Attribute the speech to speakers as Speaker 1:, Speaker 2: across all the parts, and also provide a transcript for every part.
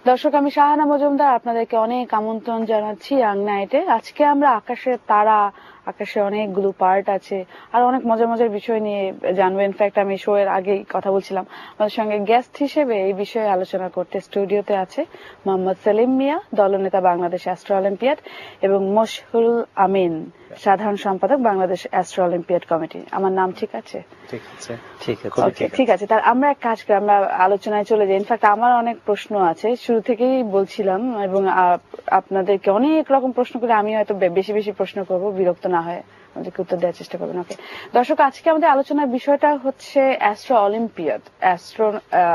Speaker 1: দর্শক, আমি শাহানা মজুমদার আপনাদেরকে অনেক আমন্ত্রণ জানাচ্ছি ইয়াং নাইটে। আজকে আমরা আকাশের তারা, আকাশে অনেকগুলো পার্ট আছে আর অনেক মজার মজার বিষয় নিয়ে জানবো। ইনফ্যাক্ট আমি শো এর আগেই কথা বলছিলাম, আমাদের সঙ্গে গেস্ট হিসেবে এই বিষয়ে আলোচনা করতে স্টুডিওতে আছে মোহাম্মদ সেলিম মিয়া, দলনেতা বাংলাদেশ অ্যাস্ট্রো অলিম্পিয়াড, এবং মশহুরুল আমিন, সাধারণ সম্পাদক বাংলাদেশ অ্যাস্ট্রো অলিম্পিয়াড কমিটি। আমার নাম ঠিক আছে? ঠিক আছে। তার আমরা এক কাজ করি, আমরা আলোচনায় চলে যাই। ইনফ্যাক্ট আমার অনেক প্রশ্ন আছে, শুরু থেকেই বলছিলাম, এবং আপনাদেরকে অনেক রকম প্রশ্ন করে আমি হয়তো বেশি বেশি প্রশ্ন করব, বিরক্ত না হয় আমাদেরকে উত্তর দেওয়ার চেষ্টা করবেন। ওকে দর্শক, আজকে আমাদের আলোচনার বিষয়টা হচ্ছে অ্যাস্ট্রো অলিম্পিয়াড,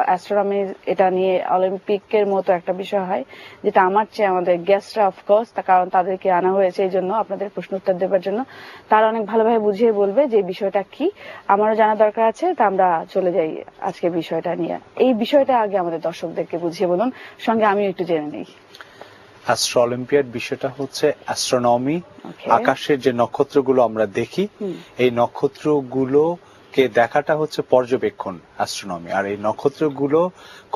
Speaker 1: অ্যাস্ট্রোনমি। এটা নিয়ে অলিম্পিকের মতো একটা বিষয় হয়, যেটা আমার চেয়ে আমাদের গেস্টরা অফকোর্স, কারণ তাদেরকে আনা হয়েছে এই জন্য আপনাদের প্রশ্ন উত্তর দেওয়ার জন্য, তারা অনেক ভালোভাবে বুঝিয়ে বলবে যে বিষয়টা কি। আমারও জানা দরকার আছে, তা আমরা চলে যাই আজকে বিষয়টা নিয়ে। এই বিষয়টা আগে আমাদের দর্শকদেরকে বুঝিয়ে বলুন, সঙ্গে আমিও একটু জেনে নিই।
Speaker 2: অ্যাস্ট্রো অলিম্পিয়াড বিষয়টা হচ্ছে অ্যাস্ট্রোনমি, আকাশের যে নক্ষত্রগুলো আমরা দেখি, এই নক্ষত্রগুলোকে দেখাটা হচ্ছে পর্যবেক্ষণ অ্যাস্ট্রোনমি। আর এই নক্ষত্রগুলো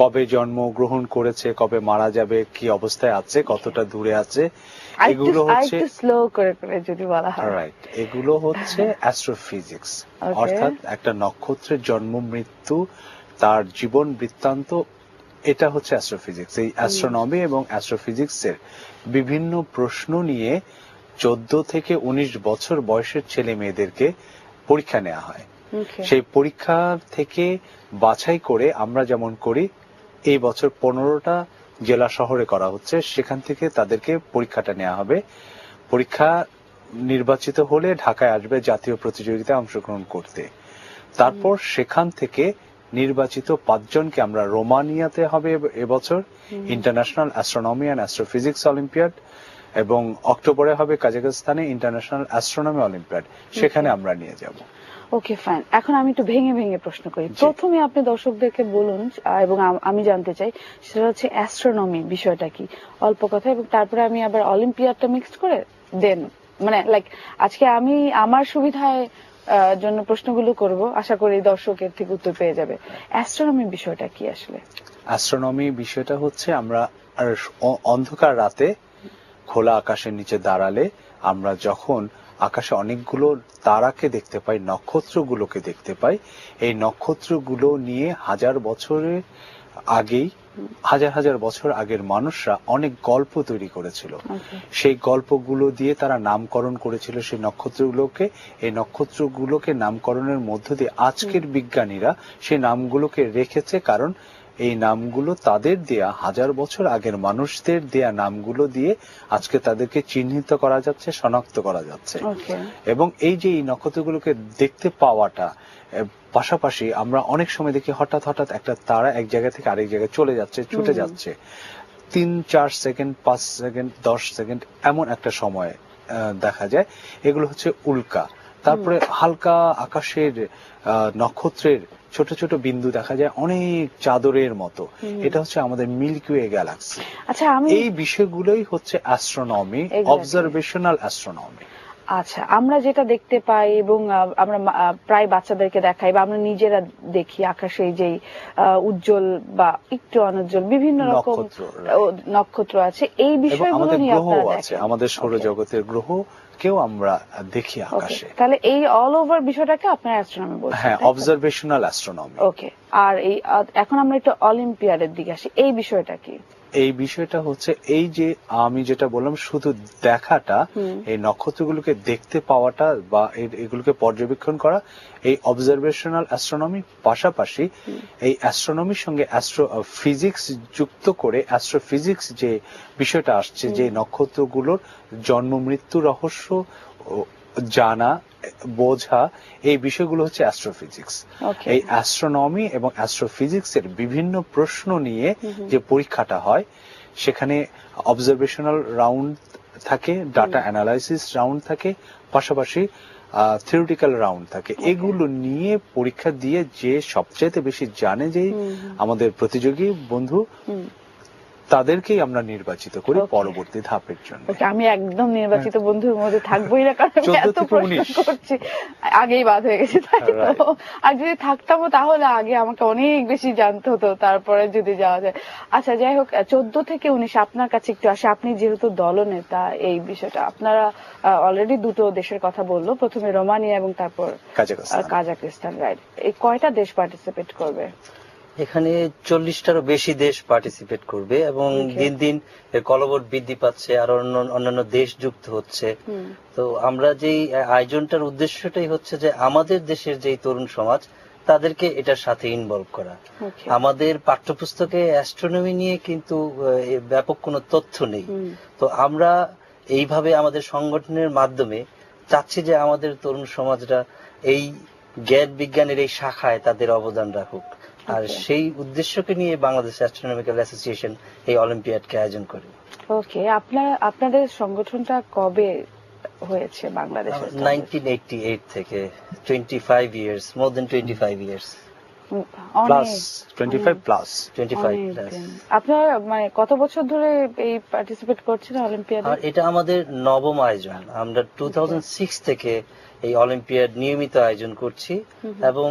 Speaker 2: কবে জন্ম গ্রহণ করেছে, কবে মারা যাবে, কি অবস্থায় আছে, কতটা দূরে আছে, এগুলো হচ্ছে
Speaker 1: স্লো করে করে যদি বলা হয়,
Speaker 2: রাইট, এগুলো হচ্ছে অ্যাস্ট্রোফিজিক্স। অর্থাৎ একটা নক্ষত্রের জন্ম মৃত্যু, তার জীবন বৃত্তান্ত, এটা হচ্ছে অ্যাস্ট্রোফিজিক্স। এই অ্যাস্ট্রোনমি এবং অ্যাস্ট্রোফিজিক্স এর বিভিন্ন প্রশ্ন নিয়ে 14 থেকে 19 বছর বয়সের ছেলে মেয়েদেরকে পরীক্ষা নেওয়া হয়। সেই পরীক্ষা থেকে বাছাই করে আমরা যেমন করি, এই বছর 15টা জেলা শহরে করা হচ্ছে, সেখান থেকে তাদেরকে পরীক্ষাটা নেওয়া হবে। পরীক্ষা নির্বাচিত হলে ঢাকায় আসবে জাতীয় প্রতিযোগিতায় অংশগ্রহণ করতে। তারপর সেখান থেকে নির্বাচিত 5 জনকে আমরা রোমানিয়াতে হবে এবছর international astronomy and astrophysics olympiad, এবং অক্টোবরে হবে কাজাখস্তানে ইন্টারন্যাশনাল অ্যাস্ট্রোনমি অলিম্পিয়াড, সেখানে আমরা নিয়ে যাব।
Speaker 1: Okay fine. এখন আমি একটু ভেঙে ভেঙে প্রশ্ন করি। প্রথমে আপনি দর্শকদেরকে বলুন, এবং আমি জানতে চাই সেটা হচ্ছে অ্যাস্ট্রোনমি বিষয়টা কি, অল্প কথা, এবং তারপরে আমি আবার অলিম্পিয়াডটা মিক্সড করে দেন, মানে লাইক আজকে আমি আমার সুবিধায় জন্য প্রশ্নগুলো করব, আশা করি দর্শকের থেকে উত্তর পেয়ে যাবে। অ্যাস্ট্রোনমি বিষয়টা কি আসলে?
Speaker 2: অ্যাস্ট্রোনমি বিষয়টা হচ্ছে আমরা অন্ধকার রাতে খোলা আকাশের নিচে দাঁড়ালে আমরা যখন আকাশে অনেকগুলো তারাকে দেখতে পাই, নক্ষত্রগুলোকে দেখতে পাই, এই নক্ষত্রগুলো নিয়ে হাজার বছরের আগেই, হাজার হাজার বছর আগের মানুষরা অনেক গল্প তৈরি করেছিল। সেই গল্পগুলো দিয়ে তারা নামকরণ করেছিল সেই নক্ষত্রগুলোকে। এই নক্ষত্রগুলোকে নামকরণের মধ্য দিয়ে আজকের বিজ্ঞানীরা সেই নামগুলোকে রেখেছে, কারণ এই নামগুলো তাদের দেয়া, হাজার বছর আগের মানুষদের দেয়া নামগুলো দিয়ে আজকে তাদেরকে চিহ্নিত করা যাচ্ছে, শনাক্ত করা যাচ্ছে। এবং এই যে এই নক্ষত্রগুলোকে দেখতে পাওয়াটা, পাশাপাশি আমরা অনেক সময় দেখি হঠাৎ হঠাৎ একটা তারা এক জায়গা থেকে আরেক জায়গায় চলে যাচ্ছে, ছুটে যাচ্ছে, 3-4 সেকেন্ড, 5 সেকেন্ড, 10 সেকেন্ড, এমন একটা সময় দেখা যায়। এগুলো হচ্ছে উল্কা। তারপরে হালকা আকাশের নক্ষত্রের ছোট ছোট বিন্দু দেখা যায় অনেক চাদরের মতো, এটা হচ্ছে আমাদের মিল্কি ওয়ে গ্যালাক্সি।
Speaker 1: আচ্ছা,
Speaker 2: এই বিষয়গুলোই হচ্ছে অ্যাস্ট্রোনমি, অবজারভেশনাল অ্যাস্ট্রোনমি।
Speaker 1: আচ্ছা, আমরা যেটা দেখতে পাই এবং আমরা প্রায় বাচ্চাদেরকে দেখাই বা আমরা নিজেরা দেখি, আকাশে যে উজ্জ্বল বা একটু অনুজ্জ্বল বিভিন্ন রকম নক্ষত্র আছে, এই বিষয়গুলো নিয়ে আপনারা দেখেন।
Speaker 2: আমাদের সৌরজগতের গ্রহ কেউ আমরা দেখি আকাশে।
Speaker 1: তাহলে এই অল ওভার বিষয়টাকে আপনারা অ্যাস্ট্রোনমি বলছেন?
Speaker 2: হ্যাঁ, অবজারভেশনাল অ্যাস্ট্রোনমি।
Speaker 1: ওকে। আর এই এখন আমরা একটু অলিম্পিয়াডের দিকে আসি, এই বিষয়টা কি?
Speaker 2: এই বিষয়টা হচ্ছে এই যে আমি যেটা বললাম, শুধু দেখাটা, এই নক্ষত্রগুলোকে দেখতে পাওয়াটা বা এগুলোকে পর্যবেক্ষণ করা, এই অবজারভেশনাল অ্যাস্ট্রোনমি। পাশাপাশি এই অ্যাস্ট্রোনমির সঙ্গে অ্যাস্ট্রোফিজিক্স যুক্ত করে অ্যাস্ট্রোফিজিক্স যে বিষয়টা আসছে, যে নক্ষত্রগুলোর জন্ম মৃত্যু রহস্য জানা, বোঝা, এই বিষয়গুলো হচ্ছে অ্যাস্ট্রোফিজিক্স। এই অ্যাস্ট্রোনমি এবং অ্যাস্ট্রোফিজিক্স এর বিভিন্ন প্রশ্ন নিয়ে যে পরীক্ষাটা হয়, সেখানে অবজারভেশনাল রাউন্ড থাকে, ডাটা অ্যানালাইসিস রাউন্ড থাকে, পাশাপাশি থিওরিটিক্যাল রাউন্ড থাকে। এগুলো নিয়ে পরীক্ষা দিয়ে যে সবচেয়ে বেশি জানে, যে আমাদের প্রতিযোগী বন্ধু, তাদেরকেই আমরা নির্বাচিত করি
Speaker 1: Okay.
Speaker 2: পরবর্তী ধাপের জন্য।
Speaker 1: ওকে, আমি একদম নির্বাচিত বন্ধুর মধ্যে থাকবোই না, কারণ আমি
Speaker 2: 14
Speaker 1: এত
Speaker 2: থেকে
Speaker 1: প্রশ্ন
Speaker 2: 19
Speaker 1: করছি, আগেই বাদ হয়ে গেছে, তাই তো?
Speaker 2: Right.
Speaker 1: আর যদি থাকতামও তাহলে আগে আমাকে অনেক বেশি জানতে হতো, তারপরে যদি যাওয়া যায়। আচ্ছা, যাই হোক, 14 থেকে 19 আপনার কাছে একটু আসে। আপনি যেহেতু দলনেতা, এই বিষয়টা আপনারা অলরেডি দুটো দেশের কথা বললো, প্রথমে রোমানিয়া এবং তারপর
Speaker 2: কাজাখস্তান।
Speaker 1: Kazakhstan, right? এই কয়টা দেশ পার্টিসিপেট করবে?
Speaker 3: এখানে 40টারও বেশি দেশ পার্টিসিপেট করবে এবং
Speaker 1: Okay.
Speaker 3: দিন দিন এর কলবট বৃদ্ধি পাচ্ছে, আর অন্যান্য দেশ যুক্ত হচ্ছে। তো আমরা যেই আয়োজনটার উদ্দেশ্যটাই হচ্ছে যে আমাদের দেশের যেই তরুণ সমাজ তাদেরকে এটার সাথে ইনভলভ করা।
Speaker 1: Okay.
Speaker 3: আমাদের পাঠ্যপুস্তকে অ্যাস্ট্রোনমি নিয়ে কিন্তু ব্যাপক কোনো তথ্য নেই। তো আমরা এইভাবে আমাদের সংগঠনের মাধ্যমে চাচ্ছি যে আমাদের তরুণ সমাজরা এই জ্ঞান বিজ্ঞানের এই শাখায় তাদের অবদান রাখুক। আর
Speaker 1: Okay.
Speaker 3: সেই উদ্দেশ্যকে নিয়ে বাংলাদেশ অ্যাস্ট্রোনমিক্যাল অ্যাসোসিয়েশন এই অলিম্পিয়াডকে আয়োজন করে।
Speaker 1: ওকে, আপনাদের সংগঠনটা কবে হয়েছে বাংলাদেশে?
Speaker 3: 1988 থেকে 25 ইয়ার্স, মোর দেন 25 ইয়ার্স।
Speaker 2: Plus 25 plus
Speaker 3: 25 plus.
Speaker 1: আপনার মানে কত বছর ধরে এই পার্টিসিপেট করছেন অলিম্পিয়াডে?
Speaker 3: আর এটা আমাদের নবম আয়োজন। আমরা 2006 থেকে এই অলিম্পিয়াড নিয়মিত আয়োজন করছি এবং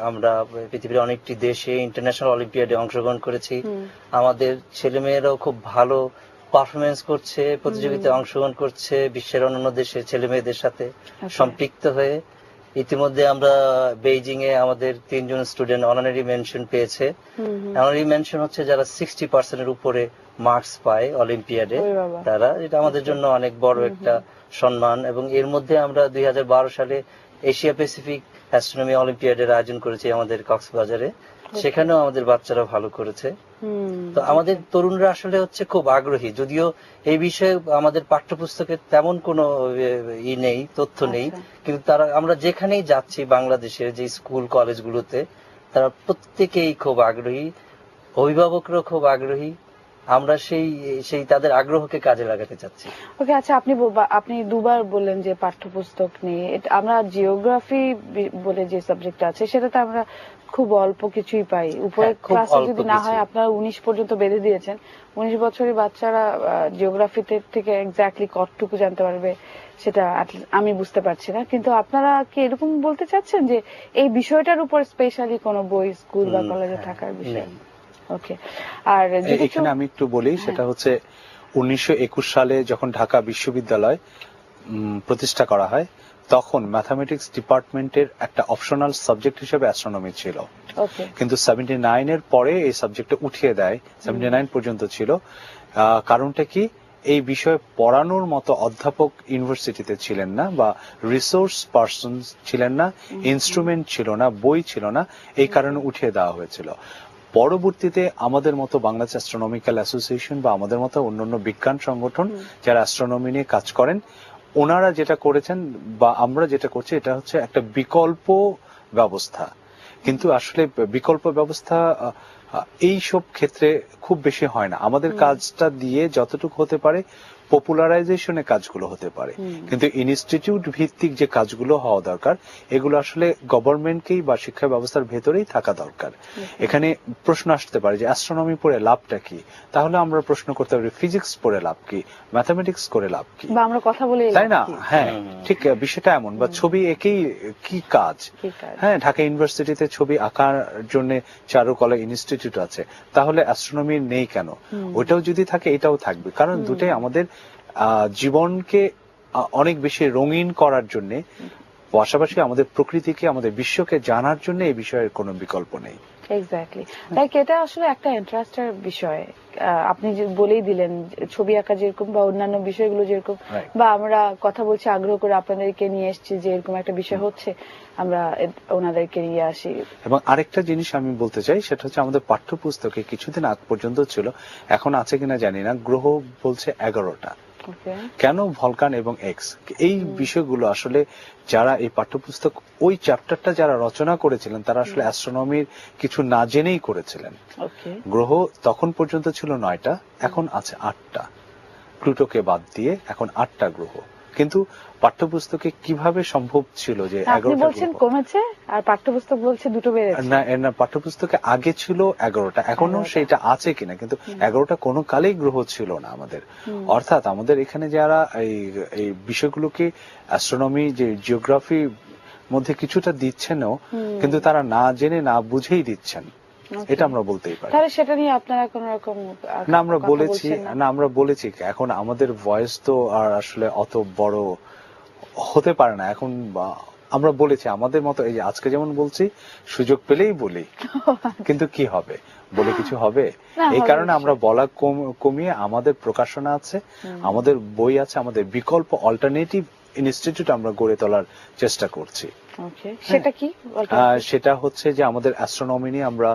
Speaker 3: আমরা পৃথিবীর অনেকটি দেশে ইন্টারন্যাশনাল অলিম্পিয়াডে অংশগ্রহণ করেছি। আমাদের ছেলেমেয়েরাও খুব ভালো পারফরমেন্স করছে, প্রতিযোগিতায় অংশগ্রহণ করছে বিশ্বের অন্যান্য দেশের ছেলেমেয়েদের সাথে সম্পৃক্ত হয়ে। ইতিমধ্যে আমরা বেইজিং এ আমাদের 3 জন স্টুডেন্ট অনারারি মেনশন পেয়েছে। অনারারি মেনশন হচ্ছে যারা 60% এর উপরে মার্কস পায় অলিম্পিয়াডে, তারা। এটা আমাদের জন্য অনেক বড় একটা সম্মান। এবং এর মধ্যে আমরা 2012 সালে এশিয়া প্যাসিফিক অ্যাস্ট্রোনমি অলিম্পিয়াডের আয়োজন করেছি আমাদের কক্সবাজারে। সেখানেও আমাদের বাচ্চারা ভালো করেছে। তো আমাদের তরুণরা আসলে হচ্ছে খুব আগ্রহী, যদিও এই বিষয়ে আমাদের পাঠ্যপুস্তকে তেমন কোনো নেই, তথ্য নেই, কিন্তু তারা, আমরা যেখানেই যাচ্ছি বাংলাদেশের যে স্কুল কলেজগুলোতে, তারা প্রত্যেকেই খুব আগ্রহী, অভিভাবকরাও খুব আগ্রহী। আমরা সেই তাদের আগ্রহকে কাজে লাগাতে চাচ্ছি।
Speaker 1: ওকে, আচ্ছা, আপনি দুবার বললেন যে পাঠ্যপুস্তক নিয়ে। আমরা জিওগ্রাফি বলে যে সাবজেক্ট আছে সেটাতে আমরা খুব অল্প কিছুই পাই, উপরে ক্লাসে যদি না হয়। আপনারা 19 পর্যন্ত বেঁধে দিয়েছেন, 19 বছরের বাচ্চারা জিওগ্রাফিতে থেকে এক্স্যাক্টলি কতটুকু জানতে পারবে সেটা আমি বুঝতে পারছি না। কিন্তু আপনারা কি এরকম বলতে চাচ্ছেন যে এই বিষয়টার উপর স্পেশালি কোনো বই স্কুল বা কলেজে থাকার বিষয়? ওকে, আর
Speaker 2: এখানে আমি একটু বলি, সেটা হচ্ছে 1921 সালে যখন ঢাকা বিশ্ববিদ্যালয় প্রতিষ্ঠা করা হয়, তখন ম্যাথামেটিক্স ডিপার্টমেন্টের একটা অপশনাল সাবজেক্ট হিসেবে অ্যাস্ট্রোনমি ছিল। কিন্তু 79 এর পরে এই সাবজেক্টটা উঠিয়ে দেয়। 79 পর্যন্ত ছিল। কারণটা কি? এই বিষয়ে পড়ানোর মতো অধ্যাপক ইউনিভার্সিটিতে ছিলেন না, বা রিসোর্স পার্সন ছিলেন না, ইনস্ট্রুমেন্ট ছিল না, বই ছিল না, এই কারণে উঠিয়ে দেওয়া হয়েছিল। পরবর্তীতে আমাদের মতো বাংলাদেশ অ্যাস্ট্রোনমিক্যাল অ্যাসোসিয়েশন বা আমাদের মতো অন্যান্য বিজ্ঞান সংগঠন যারা অ্যাস্ট্রোনমি নিয়ে কাজ করেন, ওনারা যেটা করেছেন বা আমরা যেটা করছি, এটা হচ্ছে একটা বিকল্প ব্যবস্থা। কিন্তু আসলে বিকল্প ব্যবস্থা এই সব ক্ষেত্রে খুব বেশি হয় না। আমাদের কাজটা দিয়ে যতটুকু হতে পারে পপুলারাইজেশনের কাজগুলো হতে পারে, কিন্তু ইনস্টিটিউট ভিত্তিক যে কাজগুলো হওয়া দরকার, এগুলো আসলে গভর্নমেন্টকেই বা শিক্ষা ব্যবস্থার ভেতরেই থাকা দরকার। এখানে প্রশ্ন আসতে পারে যে অ্যাস্ট্রোনমি পড়ে লাভটা কি? তাহলে আমরা প্রশ্ন করতে পারি ফিজিক্স পড়ে লাভ কি, ম্যাথামেটিক্স করে লাভ কি,
Speaker 1: বা আমরা কথা বলি,
Speaker 2: তাই না? হ্যাঁ, ঠিক বিষয়টা এমন। বা ছবি এঁকেই কি কাজ? হ্যাঁ, ঢাকা ইউনিভার্সিটিতে ছবি আঁকার জন্য চারুকলা ইনস্টিটিউট আছে, তাহলে অ্যাস্ট্রোনমি নেই কেন? ওইটাও যদি থাকে এটাও থাকবে, কারণ দুটাই আমাদের জীবনকে অনেক বেশি রঙিন করার জন্য, পাশাপাশি আমাদের প্রকৃতিকে, আমাদের বিশ্বকে জানার জন্য এই বিষয়ের কোনো বিকল্প নেই।
Speaker 1: এক্স্যাক্টলি, তাই এটা আসলে একটা ইন্টারেস্টের বিষয়। আপনি যে বলেই দিলেন, ছবি আঁকা যেরকম বা অন্যান্য বিষয়গুলো যেরকম, বা আমরা কথা বলছি আগ্রহ করে আপনাদেরকে নিয়ে এসেছি যে এরকম একটা বিষয় হচ্ছে, আমরা ওনাদেরকে নিয়ে আসি।
Speaker 2: এবং আরেকটা জিনিস আমি বলতে চাই, সেটা হচ্ছে আমাদের পাঠ্যপুস্তকে কিছুদিন আগ পর্যন্ত ছিল, এখন আছে কিনা জানি না, গ্রহ বলছে 11টা। কেন ভলকান এবং এক্স? এই বিষয়গুলো আসলে যারা এই পাঠ্যপুস্তক, ওই চ্যাপ্টারটা যারা রচনা করেছিলেন, তারা আসলে অ্যাস্ট্রোনমির কিছু না জেনেই করেছিলেন। গ্রহ তখন পর্যন্ত ছিল 9টা, এখন আছে 8টা, প্লুটোকে বাদ দিয়ে এখন 8টা গ্রহ। কিন্তু পাঠ্যপুস্তকে কিভাবে সম্ভব ছিল যে
Speaker 1: আপনি
Speaker 2: 11টা
Speaker 1: বলছেন কমেছে আর পাঠ্যপুস্তক বলছে দুটো বেড়েছে।
Speaker 2: না পাঠ্যপুস্তকে আগে ছিল 11টা, এখনো
Speaker 1: 11টা।
Speaker 2: সেটা আছে কিনা, কিন্তু 11টা কোনো কালেই গ্রহ ছিল না আমাদের। অর্থাৎ আমাদের এখানে যারা এই এই বিষয়গুলোকে অ্যাস্ট্রোনমি যে জিওগ্রাফি মধ্যে কিছুটা দিচ্ছেনও, কিন্তু তারা না জেনে না বুঝেই দিচ্ছেন, এটা আমরা বলতেই পারি।
Speaker 1: তাহলে সেটা নিয়ে আপনারা কোন রকম
Speaker 2: না আমরা
Speaker 1: কথা
Speaker 2: বলেছি,
Speaker 1: বলছেন না?
Speaker 2: না আমরা বলেছি, এখন আমাদের ভয়েস তো আর আসলে অত বড় হতে পারে না এখন। আমরা বলেছি আমাদের মতো, এই যে আজকে যেমন বলছি, সুযোগ পেলেই বলি, কিন্তু কি হবে, বলে কিছু হবে?
Speaker 1: না,
Speaker 2: এই
Speaker 1: হবে
Speaker 2: কারণে আমরা
Speaker 1: নিশ্চয়ই।
Speaker 2: বলা কমিয়ে আমাদের প্রকাশনা আছে, আমাদের বই আছে, আমাদের বিকল্প অল্টারনেটিভ ইনস্টিটিউট আমরা গড়ে তোলার চেষ্টা করছি।
Speaker 1: ওকে, সেটা কি?
Speaker 2: সেটা হচ্ছে যে আমাদের অ্যাস্ট্রোনমি নিয়ে আমরা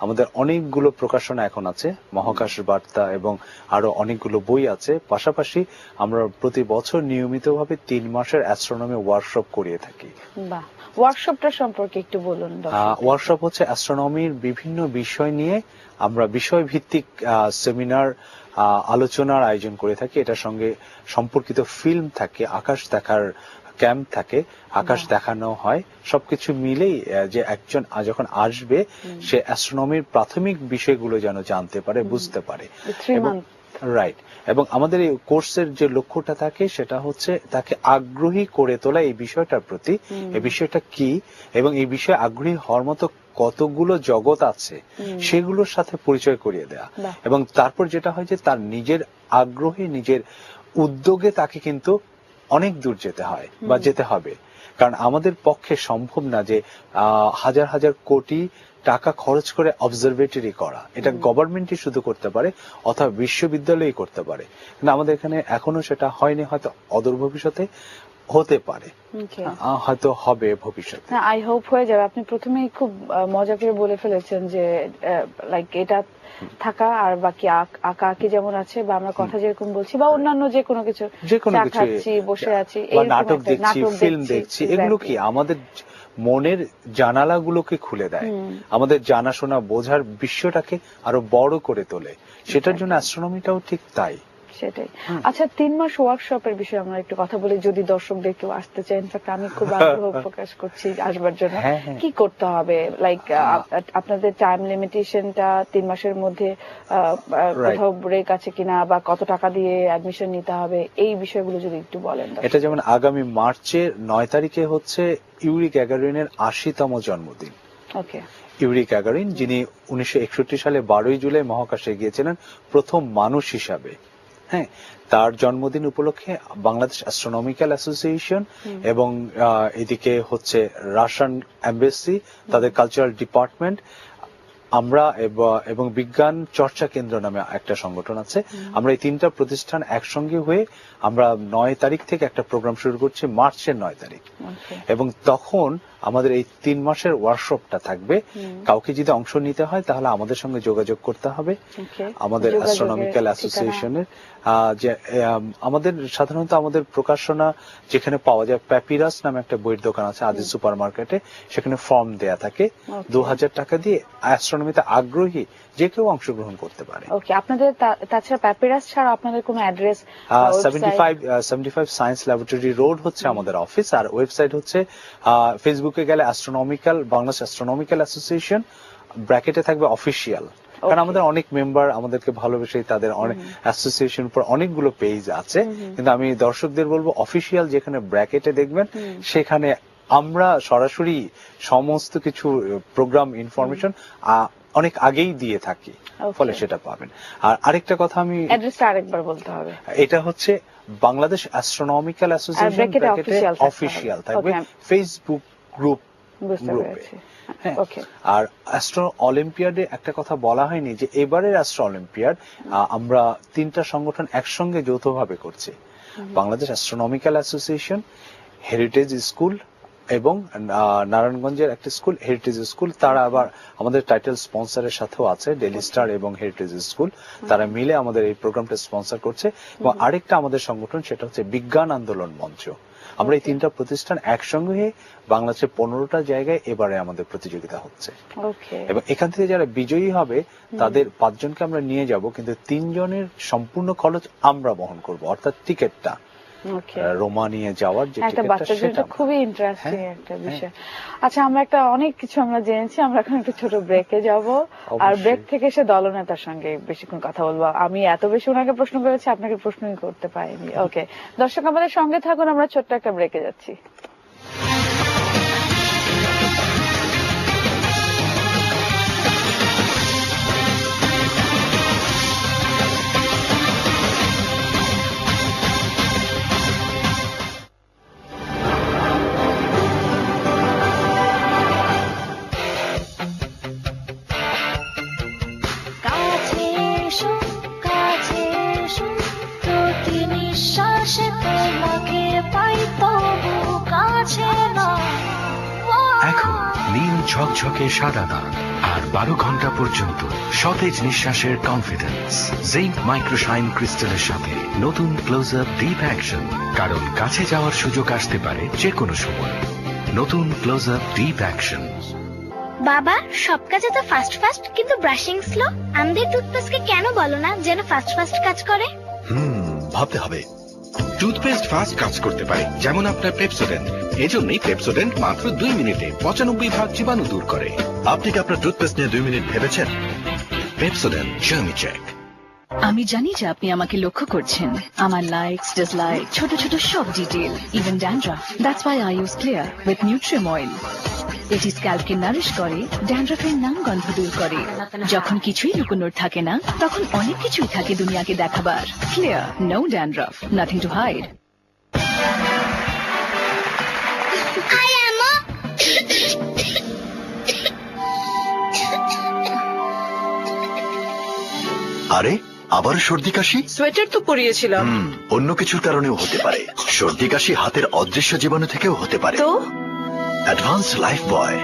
Speaker 2: আমাদের অনেকগুলো প্রকাশনা এখন আছে, মহাকাশের বার্তা এবং আরো অনেকগুলো বই আছে। পাশাপাশি আমরা প্রতি বছর নিয়মিতভাবে 3 মাসের অ্যাস্ট্রোনমি ওয়ার্কশপ করিয়ে থাকি।
Speaker 1: বাহ, ওয়ার্কশপটা সম্পর্কে একটু বলুন।
Speaker 2: ওয়ার্কশপ হচ্ছে অ্যাস্ট্রোনমির বিভিন্ন বিষয় নিয়ে আমরা বিষয় ভিত্তিক সেমিনার আলোচনার আয়োজন করে থাকি। এটার সঙ্গে সম্পর্কিত ফিল্ম থাকে, আকাশ দেখার ক্যাম্প থাকে, আকাশ দেখানো হয়, সবকিছু মিলেই যে একজন যখন আসবে সে অ্যাস্ট্রোনমির প্রাথমিক বিষয়গুলো যেন জানতে পারে, বুঝতে পারে। রাইট। এবং আমাদের এই কোর্সের যে লক্ষ্যটা থাকে সেটা হচ্ছে তাকে আগ্রহী করে তোলা এই বিষয়টার প্রতি, এই বিষয়টা কি এবং এই বিষয়ে আগ্রহী হওয়ার মতো কতগুলো জগৎ আছে সেগুলোর সাথে পরিচয় করিয়ে দেয়া। এবং তারপর যেটা হয় যে তার নিজের আগ্রহে, নিজের উদ্যোগে তাকে কিন্তু অনেক দূর যেতে হয় বা যেতে হবে। কারণ আমাদের পক্ষে সম্ভব না যে হাজার হাজার কোটি টাকা খরচ করে অবজারভেটরি করা, এটা গভর্নমেন্টই শুধু করতে পারে অথবা বিশ্ববিদ্যালয়ই করতে পারে, কিন্তু আমাদের এখানে এখনো সেটা হয়নি, হয়তো অদূর ভবিষ্যতে হতে পারে, হয়তো হবে ভবিষ্যতে।
Speaker 1: আই হোপ হয়ে যাবে। আপনি প্রথমেই খুব মজা করে বলে ফেলেছেন যে লাইক এটা থাকা আর বাকি আঁকা আঁকি যেমন আছে, বা আমরা কথা যেরকম বলছি, বা অন্যান্য যে কোনো কিছু, চা খাচ্ছি, বসে আছি,
Speaker 2: বা নাটক দেখছি, ফিল্ম দেখছি, এগুলো কি আমাদের মনের জানালাগুলোকে খুলে দেয়, আমাদের জানাশোনা বোঝার বিশ্বটাকে আরো বড় করে তোলে। সেটার জন্য অ্যাস্ট্রোনমিটাও ঠিক তাই।
Speaker 1: সেটাই। আচ্ছা, 3 মাস ওয়ার্কশপের বিষয়ে আমরা একটু কথা বলি, যদি দর্শকদের কেউ আসতে চায়। ইনফ্যাক্ট আমি খুব আগ্রহ প্রকাশ করছি আসবার জন্য। কি করতে হবে? লাইক আপনাদের টাইম লিমিটেশনটা 3 মাসের মধ্যে কোথাও ব্রেক আছে কিনা, বা কত টাকা দিয়ে অ্যাডমিশন নিতে হবে, এই বিষয়গুলো যদি একটু বলেন।
Speaker 2: এটা যেমন আগামী মার্চের 9 তারিখে হচ্ছে ইউরি গ্যাগারিনের 80তম জন্মদিন।
Speaker 1: ওকে।
Speaker 2: ইউরি গ্যাগারিন, যিনি 1961 সালে 12 জুলাই মহাকাশে গিয়েছিলেন প্রথম মানুষ হিসাবে। হ্যাঁ, তার জন্মদিন উপলক্ষে বাংলাদেশ অ্যাস্ট্রোনমিক্যাল অ্যাসোসিয়েশন এবং এদিকে হচ্ছে রাশিয়ান এমবেসি, তাদের কালচারাল ডিপার্টমেন্ট, আমরা এবং বিজ্ঞান চর্চা কেন্দ্র নামে একটা সংগঠন আছে, আমরা এই 3টা প্রতিষ্ঠান একসঙ্গে হয়ে আমরা 9 তারিখ থেকে একটা প্রোগ্রাম শুরু করছি, মার্চের 9 তারিখ। এবং তখন আমাদের এই 3 মাসের ওয়ার্কশপটা থাকবে। কাউকে যদি অংশ নিতে হয় তাহলে আমাদের সঙ্গে যোগাযোগ করতে হবে। আমাদের অ্যাস্ট্রোনমিক্যাল অ্যাসোসিয়েশনের যে আমাদের সাধারণত আমাদের প্রকাশনা যেখানে পাওয়া যায়, প্যাপিরাস নামে একটা বইয়ের দোকান আছে আদি সুপার মার্কেটে, সেখানে ফর্ম দেয়া থাকে। 2000 টাকা দিয়ে অ্যাস্ট্রোনমিতে আগ্রহী যে কেউ অংশগ্রহণ করতে পারে।
Speaker 1: ওকে। আপনাদের তাছাড়া প্যাপিরাস ছাড়া আপনাদের কোনো অ্যাড্রেস?
Speaker 2: 75 সায়েন্স ল্যাবরেটরি রোড হচ্ছে আমাদের অফিস, আর ওয়েবসাইট হচ্ছে ফেসবুকে গেলে অ্যাস্ট্রোনমিক্যাল, বাংলাদেশ অ্যাস্ট্রোনমিক্যাল অ্যাসোসিয়েশন, ব্র্যাকেটে থাকবে অফিসিয়াল। কারণ আমাদের অনেক মেম্বার আমাদেরকে ভালোবেসে তাদের অনেক অ্যাসোসিয়েশন উপর অনেকগুলো পেজ আছে, কিন্তু আমি দর্শকদের বলবো অফিসিয়াল যেখানে ব্র্যাকেটে দেখবেন সেখানে আমরা সরাসরি সমস্ত কিছু প্রোগ্রাম ইনফরমেশন অনেক আগেই দিয়ে থাকি, ফলে সেটা পাবেন। আর আরেকটা কথা, আমি
Speaker 1: অ্যাড্রেসটা আরেকবার বলতে হবে।
Speaker 2: এটা হচ্ছে বাংলাদেশ অ্যাস্ট্রোনমিক্যাল অ্যাসোসিয়েশন, ব্র্যাকেটে অফিসিয়াল থাকবে, ফেসবুক গ্রুপ। হ্যাঁ, আর অ্যাস্ট্রো অলিম্পিয়াডে একটা কথা বলা হয়নি যে এবারের অ্যাস্ট্রো অলিম্পিয়াড আমরা 3টা সংগঠন একসঙ্গে যৌথভাবে করছি, Bangladesh astronomical association, heritage school এবং নারায়ণগঞ্জের একটা স্কুল, হেরিটেজ স্কুল। তারা আবার আমাদের টাইটেল স্পন্সরের সাথেও আছে, ডেইলি স্টার এবং হেরিটেজ স্কুল, তারা মিলে আমাদের এই প্রোগ্রামটা স্পন্সর করছে। এবং আরেকটা আমাদের সংগঠন, সেটা হচ্ছে বিজ্ঞান আন্দোলন মঞ্চ। আমরা এই 3টা প্রতিষ্ঠান একসঙ্গে হয়ে বাংলাদেশের 15টা জায়গায় এবারে আমাদের প্রতিযোগিতা হচ্ছে। এবং এখান থেকে যারা বিজয়ী হবে তাদের 5 জনকে আমরা নিয়ে যাব, কিন্তু 3 জনের সম্পূর্ণ খরচ আমরা বহন করব, অর্থাৎ টিকিটটা।
Speaker 1: Okay.
Speaker 2: রোমা নিয়ে যাওয়ার যে
Speaker 1: একটা
Speaker 2: টিকিটটা
Speaker 1: বাচ্চার জন্য
Speaker 2: সেটা
Speaker 1: এটা খুবই ইন্টারেস্টিং
Speaker 2: হ্যাঁ,
Speaker 1: একটা বিষয়। আচ্ছা, আমরা অনেক কিছু আমরা জেনেছি, আমরা এখন একটা ছোট ব্রেকে যাব, আর
Speaker 2: অবশ্যই।
Speaker 1: ব্রেক থেকে এসে দলনেতার সঙ্গে বেশিক্ষণ কথা বলবো। আমি এত বেশি ওনাকে প্রশ্ন করেছি, আপনাকে প্রশ্নই করতে পারিনি। ওকে দর্শক, আমাদের সঙ্গে থাকুন, আমরা ছোট্ট একটা ব্রেকে যাচ্ছি।
Speaker 4: কাছে এসো, কাছে এসো, প্রতি নিঃশ্বাসে তোমাকে পাই, তবু কাছে না।
Speaker 5: এখন নীল ঝকঝকে সাদা দাগ আর 12 ঘন্টা পর্যন্ত সতেজ নিঃশ্বাসের কনফিডেন্স। জিঙ্ক মাইক্রোশাইন ক্রিস্টালের সাথে নতুন ক্লোজ আপ ডিপ অ্যাকশন, কারণ কাছে যাওয়ার সুযোগ আসতে পারে যে কোনো সময়। নতুন ক্লোজ আপ ডিপ অ্যাকশন।
Speaker 4: বাবা, সব কাজে তো ফাস্ট ফাস্ট, কিন্তু ব্রাশিং স্লো। আমাদের টুথপেস্টকে কেন বলো না যেন ফাস্ট ফাস্ট কাজ করে?
Speaker 6: ভাবতে হবে। টুথপেস্ট ফাস্ট কাজ করতে পারে, যেমন আপনার পেপসোডেন্ট। এজন্যই পেপসোডেন্ট মাত্র 2 মিনিটে 95% জীবাণু দূর করে। আপনি কি আপনার টুথপেস্ট নিয়ে 2 মিনিট ভেবেছেন? Pepsodent germi check.
Speaker 7: আমি জানি যে আপনি আমাকে লক্ষ্য করছেন, আমার লাইকস, ডিসলাইক, ছোট ছোট সব detail, even dandruff. That's why I use clear with Nutrim oil. এটি স্ক্যাল্পকে নারিশ করে, ড্যান্ড্রাফের নাম গন্ধ দূর করে। যখন কিছুই লুকোনোর থাকে না, তখন অনেক কিছুই থাকে দুনিয়াকে দেখাবার। Clear, no dandruff, nothing to hide.
Speaker 6: আরে আবার সর্দি কাশি?
Speaker 7: সোয়েটার তো পরিয়েছিলাম।
Speaker 6: অন্য কিছুর কারণেও হতে পারে। সর্দি কাশি হাতের অদৃশ্য জীবাণু থেকেও হতে পারে।
Speaker 7: তো
Speaker 6: অ্যাডভান্সড লাইফ বয়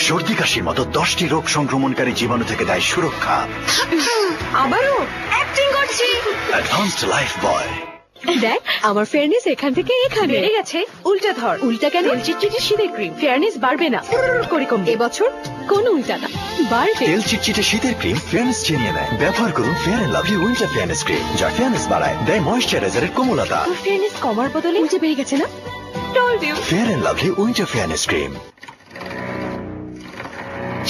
Speaker 6: সর্দি কাশির মতো 10টি রোগ সংক্রমণকারী জীবাণু থেকে দেয় সুরক্ষা।
Speaker 7: আবারও অ্যাক্টিং করছি।
Speaker 6: অ্যাডভান্সড লাইফ বয়।
Speaker 7: দেখ, আমার ফেয়ারনেস এখান থেকে এখানে বেড়ে গেছে। উল্টা ধর। উল্টা কেন? চিটচিটে শীতের ক্রিম ফেয়ারনেস বাড়বে না, করে কমবে। এবছর কোনো উল্টা না, বাড়বে।
Speaker 6: তেল চিটচিটে শীতের ক্রিম ফেয়ারনেস ছিনিয়ে নেয়। ব্যবহার করুন Fair and Lovely winter fairness cream, যা ফেয়ারনেস বাড়ায়, দেয় ময়েশ্চারাইজারের কোমলতা।
Speaker 7: ফেয়ারনেস কমার বদলে উল্টে বেড়ে গেছে না? Told you.
Speaker 6: Fair and Lovely winter fairness cream.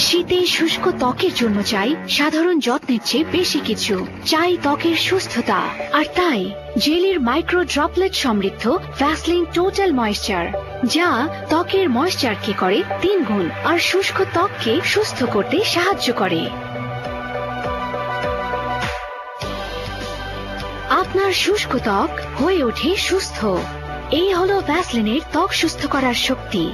Speaker 4: শীতে শুষ্ক ত্বকের জন্য চাই সাধারণ যত্নের চেয়ে বেশি কিছু। চাই ত্বকের সুস্থতা, আর তাই জেলির মাইক্রো ড্রপলেট সমৃদ্ধ ভ্যাসলিন টোটাল ময়েশ্চার, যা ত্বকের ময়েশ্চারকে করে 3 গুণ আর শুষ্ক ত্বককে সুস্থ করতে সাহায্য করে। আপনার শুষ্ক ত্বক হয়ে ওঠে সুস্থ। এই হলো ভ্যাসলিনের ত্বক সুস্থ করার শক্তি।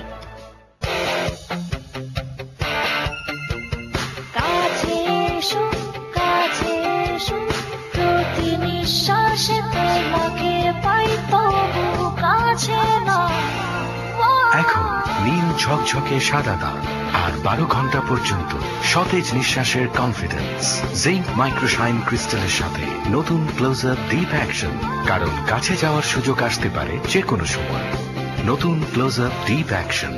Speaker 4: কাছে এসো, কাছে এসো, প্রতি নিঃশ্বাসে তোমাকে পাই, তবু কাছে না।
Speaker 5: এখন নীল ঝকঝকে সাদা দাগ আর 12 ঘন্টা পর্যন্ত সতেজ নিঃশ্বাসের কনফিডেন্স। জিঙ্ক মাইক্রোশাইন ক্রিস্টালের সাথে নতুন ক্লোজ আপ ডিপ অ্যাকশন, কারণ কাছে যাওয়ার সুযোগ আসতে পারে যে কোনো সময়। নতুন ক্লোজ আপ ডিপ অ্যাকশন।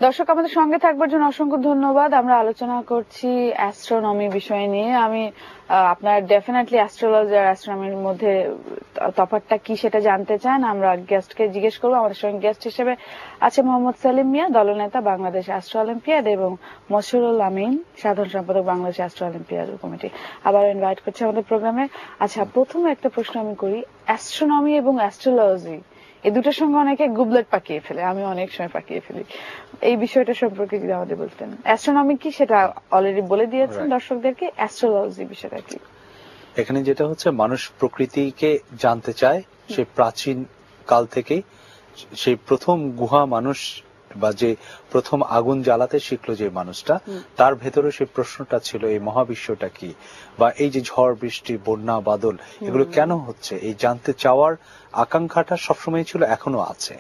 Speaker 1: দর্শক, আমাদের সঙ্গে থাকবার জন্য অসংখ্য ধন্যবাদ। আমরা আলোচনা করছি অ্যাস্ট্রোনমি বিষয় নিয়ে। আমি আপনার ডেফিনেটলি অ্যাস্ট্রোলজি আর অ্যাস্ট্রোনমির মধ্যে তফাৎটা কি সেটা জানতে চান, আমরা গেস্টকে জিজ্ঞেস করবো। আমাদের সঙ্গে গেস্ট হিসেবে আছে মোহাম্মদ সেলিম মিয়া, দলনেতা, বাংলাদেশ অ্যাস্ট্রো অলিম্পিয়াড, এবং মশরুল আমিন, সাধারণ সম্পাদক, বাংলাদেশ অ্যাস্ট্রো অলিম্পিয়াড কমিটি। আবার ইনভাইট করছি আমাদের প্রোগ্রামে। আচ্ছা, প্রথমে একটা প্রশ্ন আমি করি, অ্যাস্ট্রোনমি এবং অ্যাস্ট্রোলজি এই দুটোর সঙ্গে অনেকে গুবলেট পাকিয়ে ফেলে, আমি অনেক সময় পাকিয়ে ফেলি। এই বিষয়টা সম্পর্কে যদি আমাদের বলতেন। অ্যাস্ট্রোনমি কি সেটা অলরেডি বলে দিয়েছেন দর্শকদেরকে, অ্যাস্ট্রোলজি বিষয়টা কি?
Speaker 2: এখানে যেটা হচ্ছে, মানুষ প্রকৃতিকে জানতে চায় সেই প্রাচীন কাল থেকেই। সেই প্রথম গুহা মানুষ বা যে প্রথম আগুন জ্বালাতে শিখলো যে মানুষটা, তার ভেতরে সেই প্রশ্নটা ছিল এই মহাবিশ্বটা কি, বা এই যে ঝড় বৃষ্টি বন্যা বাদল এগুলো কেন হচ্ছে, এই জানতে চাওয়ার আকাঙ্ক্ষাটা সবসময় ছিল, এখনো আছে।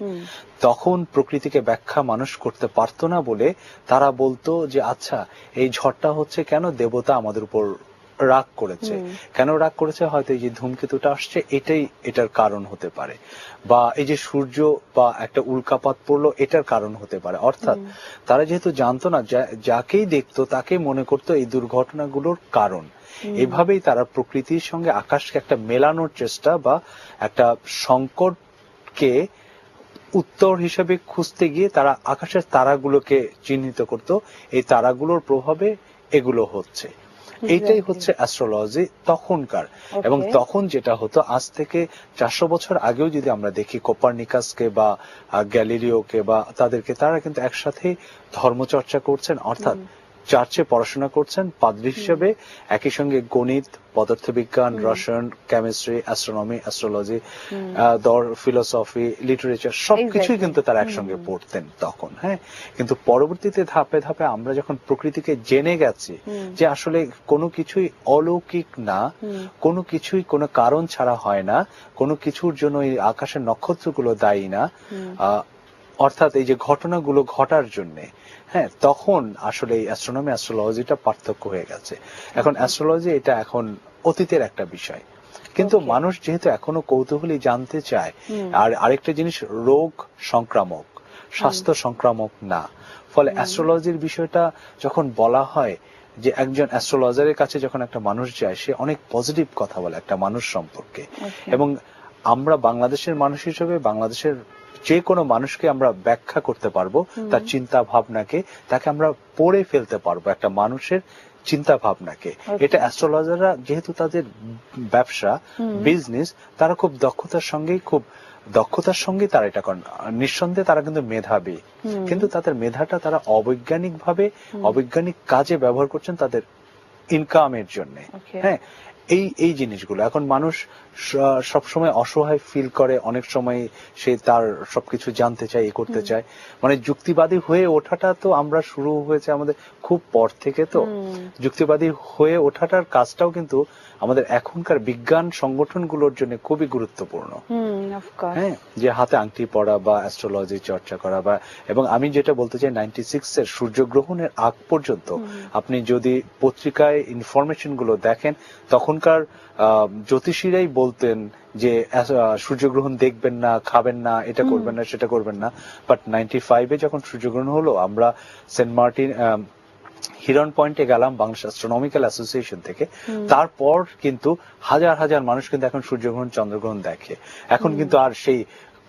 Speaker 2: তখন প্রকৃতিকে ব্যাখ্যা মানুষ করতে পারতো না বলে তারা বলতো যে আচ্ছা এই ঝড়টা হচ্ছে কেন, দেবতা আমাদের উপর রাগ করেছে। কেন রাগ করেছে, হয়তো এই যে ধূমকেতুটা আসছে এটাই এটার কারণ হতে পারে, বা এই যে সূর্য বা একটা উল্কাপাত পড়লো এটার কারণ হতে পারে। অর্থাৎ তারা যেহেতু জানতো না, যাকেই দেখতো তাকেই মনে করতো এই দুর্ঘটনাগুলোর কারণ। এভাবেই তারা প্রকৃতির সঙ্গে আকাশকে একটা মেলানোর চেষ্টা বা একটা সংকটকে উত্তর হিসেবে খুঁজতে গিয়ে তারা আকাশের তারাগুলোকে চিহ্নিত করত, এই তারাগুলোর প্রভাবে এগুলো হচ্ছে। এইটাই হচ্ছে অ্যাস্ট্রোলজি তখনকার। এবং তখন যেটা হতো, আজ থেকে 400 বছর আগেও যদি আমরা দেখি কোপারনিকাসকে বা গ্যালিলিওকে বা তাদেরকে, তারা কিন্তু একসাথে ধর্মচর্চা করছেন, অর্থাৎ চার্চে পড়াশোনা করছেন পাদ্রী হিসেবে, একই সঙ্গে গণিত, পদার্থবিজ্ঞান, রসায়ন, chemistry, astronomy, astrology, philosophy, literature সবকিছুই কিন্তু তারা একসঙ্গে পড়তেন তখন। হ্যাঁ, কিন্তু পরবর্তীতে ধাপে ধাপে আমরা যখন প্রকৃতিকে জেনে গেছি যে আসলে কোনো কিছুই অলৌকিক না, কোনো কিছুই কোনো কারণ ছাড়া হয় না, কোনো কিছুর জন্য এই আকাশের নক্ষত্রগুলো দায়ী না, অর্থাৎ এই যে ঘটনাগুলো ঘটার জন্য, হ্যাঁ, তখন আসলে এই অ্যাস্ট্রোনমি অ্যাস্ট্রোলজিটা পার্থক্য হয়ে গেছে। এখন অ্যাস্ট্রোলজি এটা এখন অতীতের একটা বিষয়, কিন্তু মানুষ যেহেতু এখনো কৌতূহলী, জানতে চায়। আর আরেকটা জিনিস, রোগ সংক্রামক, স্বাস্থ্য সংক্রামক না। ফলে অ্যাস্ট্রোলজির বিষয়টা যখন বলা হয় যে একজন অ্যাস্ট্রোলজারের কাছে যখন একটা মানুষ যায়, সে অনেক পজিটিভ কথা বলে একটা মানুষ সম্পর্কে। এবং আমরা বাংলাদেশের মানুষ হিসেবে বাংলাদেশের যে কোনো মানুষকে আমরা ব্যাখ্যা করতে পারবো, তার চিন্তা ভাবনাকে, তাকে আমরা পড়ে ফেলতে পারবো একটা মানুষের চিন্তা ভাবনাকে। এটা অ্যাস্ট্রোলজাররা যেহেতু তাদের ব্যবসা, বিজনেস, তারা খুব দক্ষতার সঙ্গে তারা এটা করেন। নিঃসন্দেহে তারা কিন্তু মেধাবী, কিন্তু তাদের মেধাটা তারা অবৈজ্ঞানিক কাজে ব্যবহার করছেন তাদের ইনকামের জন্য। হ্যাঁ, এই জিনিসগুলো এখন মানুষ সবসময় অসহায় ফিল করে, অনেক সময় সে তার সবকিছু জানতে চায়, করতে চায়। মানে যুক্তিবাদী হয়ে ওঠাটা তো আমরা শুরু হয়েছে আমাদের খুব পর থেকে, তো যুক্তিবাদী হয়ে ওঠাটার কাজটাও কিন্তু আমাদের এখনকার বিজ্ঞান সংগঠনগুলোর জন্য খুবই গুরুত্বপূর্ণ। হ্যাঁ, যে হাতে আংটি পড়া বা অ্যাস্ট্রোলজি চর্চা করা, বা এবং আমি যেটা বলতে চাই, 96 এর সূর্যগ্রহণের আগ পর্যন্ত আপনি যদি পত্রিকায় ইনফরমেশন গুলো দেখেন, তখনকার জ্যোতিষীরাই বলতেন যে সূর্যগ্রহণ দেখবেন না, খাবেন না, এটা করবেন না, সেটা করবেন না। বাট 95-এ যখন সূর্যগ্রহণ হলো, আমরা সেন্ট মার্টিন হিরন পয়েন্টে গেলাম বাংলাদেশ অ্যাস্ট্রোনমিক্যাল অ্যাসোসিয়েশন থেকে, তারপর কিন্তু হাজার হাজার মানুষ কিন্তু এখন সূর্যগ্রহণ চন্দ্রগ্রহণ দেখে। এখন কিন্তু আর সেই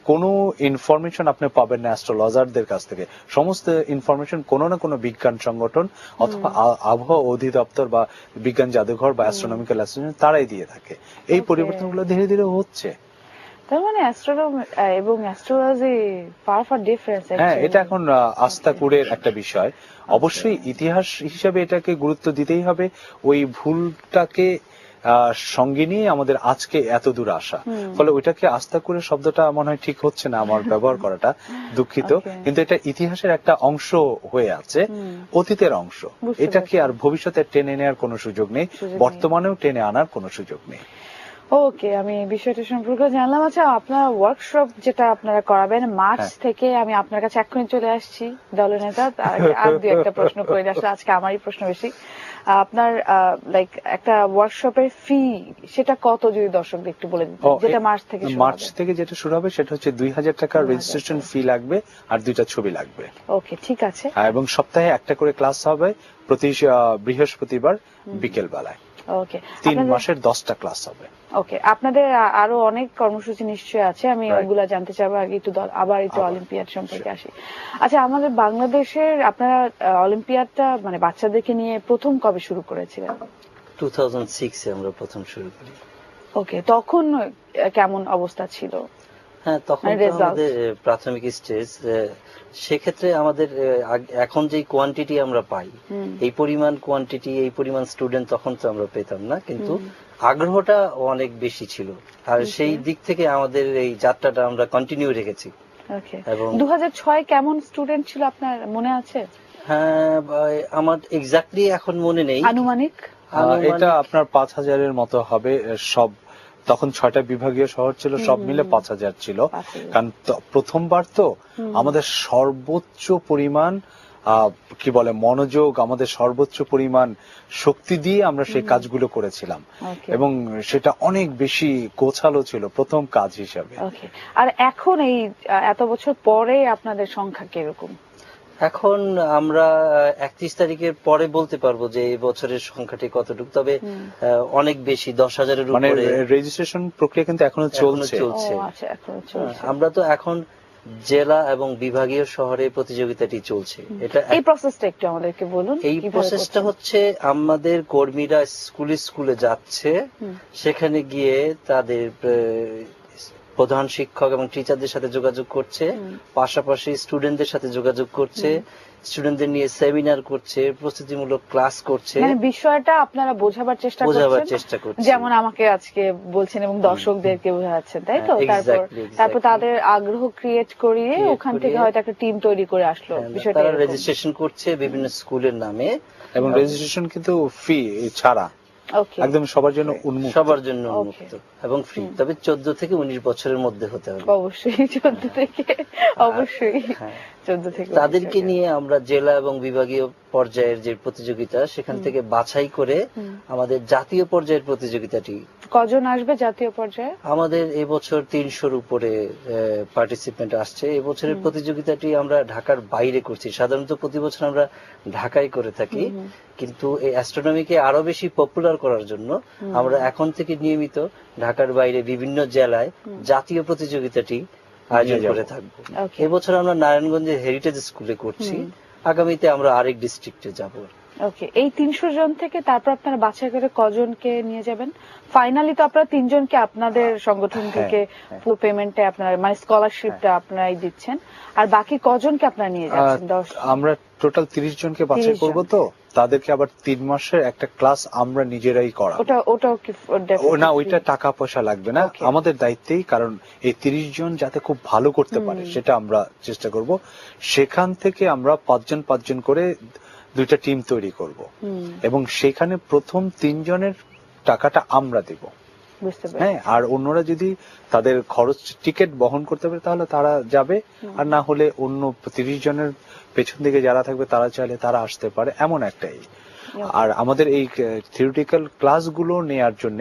Speaker 2: কোনো ইনফরমেশন আপনি পাবেন না অ্যাস্ট্রোলজারদের কাছ থেকে, সমস্ত ইনফরমেশন কোনো না কোনো বিজ্ঞান সংগঠন অথবা আবহাওয়া অধিদপ্তর বা বিজ্ঞান জাদুঘর বা অ্যাস্ট্রোনমিক্যাল অ্যাসোসিয়েশন তারাই দিয়ে থাকে। এই পরিবর্তনগুলো ধীরে ধীরে হচ্ছে।
Speaker 1: তার মানে অ্যাস্ট্রোনমি এবং অ্যাস্ট্রোলজি ফার ডিফারেন্স।
Speaker 2: হ্যাঁ, এটা এখন আস্তাকুড়ের একটা বিষয়। অবশ্যই ইতিহাস হিসাবে এটাকে গুরুত্ব দিতেই হবে। ওই ভুলটাকে সঙ্গে নিয়ে আমাদের আজকে এত দূর আসা। ফলে ওইটাকে আস্তাকুড়ের শব্দটা মনে হয় ঠিক হচ্ছে না আমার ব্যবহার করাটা, দুঃখিত। কিন্তু এটা ইতিহাসের একটা অংশ হয়ে আছে, অতীতের অংশ। এটাকে আর ভবিষ্যতে টেনে নেওয়ার কোনো সুযোগ নেই, বর্তমানেও টেনে আনার কোনো সুযোগ নেই।
Speaker 1: ওকে, আমি বিষয়টা সম্পর্কে জানলাম। আচ্ছা, আপনার ওয়ার্কশপ যেটা আপনারা করাবেন মার্চ থেকে, আমি আপনার কাছে এক্ষুনি চলে আসছি দলনেতা, আর দু একটা প্রশ্ন করে আসলে আজকে আমারই প্রশ্ন বেশি। আপনার লাইক একটা ওয়ার্কশপের ফি সেটা কত, যদি দর্শকদের একটু বলে দিতেন, যেটা মার্চ থেকে
Speaker 2: যেটা শুরু হবে সেটা হচ্ছে 2000 টাকা রেজিস্ট্রেশন ফি লাগবে, আর 2টা ছবি লাগবে।
Speaker 1: ওকে, ঠিক আছে।
Speaker 2: এবং সপ্তাহে একটা করে ক্লাস হবে প্রতি বৃহস্পতিবার বিকেল বেলায়।
Speaker 1: ওকে,
Speaker 2: 3 মাসের 10টা ক্লাস হবে।
Speaker 1: ওকে, আপনাদের আরো অনেক কর্মসূচি নিশ্চয়ই আছে, আমি ওইগুলা জানতে চাইবো। আগে একটু অলিম্পিয়াড সম্পর্কে আসি। আচ্ছা, আমাদের বাংলাদেশের আপনারা অলিম্পিয়াডটা মানে বাচ্চাদেরকে নিয়ে প্রথম কবে শুরু করেছিলেন?
Speaker 3: 2006-এ আমরা প্রথম শুরু করি।
Speaker 1: ওকে, তখন কেমন অবস্থা ছিল?
Speaker 3: হ্যাঁ, তখন আমাদের প্রাথমিক স্টেজ, সেক্ষেত্রে আমাদের এখন যে কোয়ান্টিটি আমরা পাই, এই পরিমাণ কোয়ান্টিটি, এই পরিমাণ স্টুডেন্ট তখন তো আমরা পেতাম না, কিন্তু আগ্রহটা অনেক বেশি ছিল। আর সেই দিক থেকে আমাদের এই যাত্রাটা আমরা কন্টিনিউ রেখেছি।
Speaker 1: ওকে।
Speaker 3: এবং
Speaker 1: 2006 কেমন স্টুডেন্ট ছিল আপনার মনে আছে?
Speaker 3: হ্যাঁ, আমার এক্স্যাক্টলি এখন মনে নেই।
Speaker 1: আনুমানিক?
Speaker 2: এটা আপনার 5,000-এর মতো হবে। সব তখন 6টা বিভাগীয় শহর ছিল, সব মিলে 5,000 ছিল।
Speaker 1: 5,000
Speaker 2: কারণ প্রথমবার তো আমাদের সর্বোচ্চ পরিমাণ কি বলে মনোযোগ, আমাদের সর্বোচ্চ পরিমাণ শক্তি দিয়ে আমরা সেই কাজগুলো করেছিলাম
Speaker 1: ওকে।
Speaker 2: এবং সেটা অনেক বেশি গোছালো ছিল প্রথম কাজ হিসাবে।
Speaker 1: ওকে। আর এখন এই এত বছর পরে আপনাদের সংখ্যা কিরকম?
Speaker 3: এখন আমরা 31 তারিখের পরে বলতে পারবো যে এই বছরের সংখ্যাটি কতটুকু, তবে অনেক বেশি, 10,000-এর
Speaker 2: মানে
Speaker 3: উপরে।
Speaker 2: রেজিস্ট্রেশন প্রক্রিয়া কিন্তু এখনো চলছে।
Speaker 1: ও আচ্ছা, এখন চলছে।
Speaker 3: আমরা তো এখন জেলা এবং বিভাগীয় শহরে প্রতিযোগিতাটি চলছে। এটা
Speaker 1: এই প্রসেসটা একটু আমাদেরকে বলুন।
Speaker 3: এই
Speaker 1: কিভাবে
Speaker 3: প্রসেসটা
Speaker 1: করছেন?
Speaker 3: হচ্ছে আমাদের কর্মীরা স্কুলে স্কুলে যাচ্ছে, সেখানে গিয়ে তাদের প্রধান শিক্ষক এবং টিচারদের সাথে যোগাযোগ করছে, পাশাপাশি স্টুডেন্টদের সাথে যোগাযোগ করছে, স্টুডেন্টদের নিয়ে সেমিনার করছে, প্রস্তুতিমূলক ক্লাস করছে,
Speaker 1: মানে বিষয়টা আপনারা বোঝাবার চেষ্টা করছেন, যেমন আমাকে আজকে বলছেন এবং দর্শকদেরকে বোঝাচ্ছেন, তাই তো? তারপর তাদের আগ্রহ ক্রিয়েট করিয়ে ওখান থেকে হয়তো একটা টিম তৈরি করে আসলো। বিষয়টা
Speaker 3: তারা রেজিস্ট্রেশন করছে বিভিন্ন স্কুলের নামে,
Speaker 2: এবং রেজিস্ট্রেশন কিন্তু ফি ছাড়া একদম সবার জন্য উন্মুক্ত,
Speaker 3: সবার জন্য উন্মুক্ত এবং ফ্রি। তবে 14 থেকে 19 বছরের মধ্যে হতে হবে
Speaker 1: অবশ্যই। 14 থেকে অবশ্যই 14 থেকে।
Speaker 3: তাদেরকে নিয়ে আমরা জেলা এবং বিভাগীয় পর্যায়ের যে প্রতিযোগিতা, সেখান থেকে বাছাই করে আমাদের জাতীয় পর্যায়ের প্রতিযোগিতাটি।
Speaker 1: কজন আসবে জাতীয় পর্যায়ে?
Speaker 3: আমাদের এবছর 300-র উপরে পার্টিসিপেন্ট আসছে। এবছরের প্রতিযোগিতাটি আমরা ঢাকার বাইরে করছি। সাধারণত প্রতি বছর আমরা ঢাকায় করে থাকি, কিন্তু এই অ্যাস্ট্রোনমিকে আরো বেশি পপুলার করার জন্য আমরা এখন থেকে নিয়মিত ঢাকার বাইরে বিভিন্ন জেলায় জাতীয় প্রতিযোগিতাটি আয়োজন করে থাকবো। এবছর আমরা নারায়ণগঞ্জের হেরিটেজ স্কুলে করছি, আগামীতে আমরা আরেক ডিস্ট্রিক্টে যাব।
Speaker 1: ওকে। এই 300 জন থেকে তারপর আপনারা বাছাই করে কজনকে নিয়ে যাবেন? ফাইনালি তো আপনারা 3 জনকে আপনাদের সংগঠন থেকে পুরো পেমেন্টে আপনারা মানে স্কলারশিপটা আপনারাই দিচ্ছেন, আর বাকি কজনকে আপনারা নিয়ে যাচ্ছেন?
Speaker 2: আমরা টোটাল 30 জনকে বাছাই করব, তো তাদেরকে আবার 3 মাসের একটা ক্লাস আমরা নিজেরাই করাবো।
Speaker 1: ওটাও কি
Speaker 2: না, ওইটা টাকা পয়সা লাগবে না, আমাদের দায়িত্বেই। কারণ এই 30 জন যাতে খুব ভালো করতে পারে সেটা আমরা চেষ্টা করব। সেখান থেকে আমরা 5 জন করে 2টা টিম তৈরি করব এবং সেখানে প্রথম 3 জনের টাকাটা আমরা দেব। হ্যাঁ, আর অন্যরা যদি তাদের খরচ টিকিট বহন করতে পারে তাহলে তারা যাবে, আর না হলে অন্য 30 জনের পেছন দিকে যারা থাকবে তারা চাইলে তারা আসতে পারে, এমন একটাই। আর আমাদের এই থিওরিটিক্যাল ক্লাসগুলো নেয়ার জন্য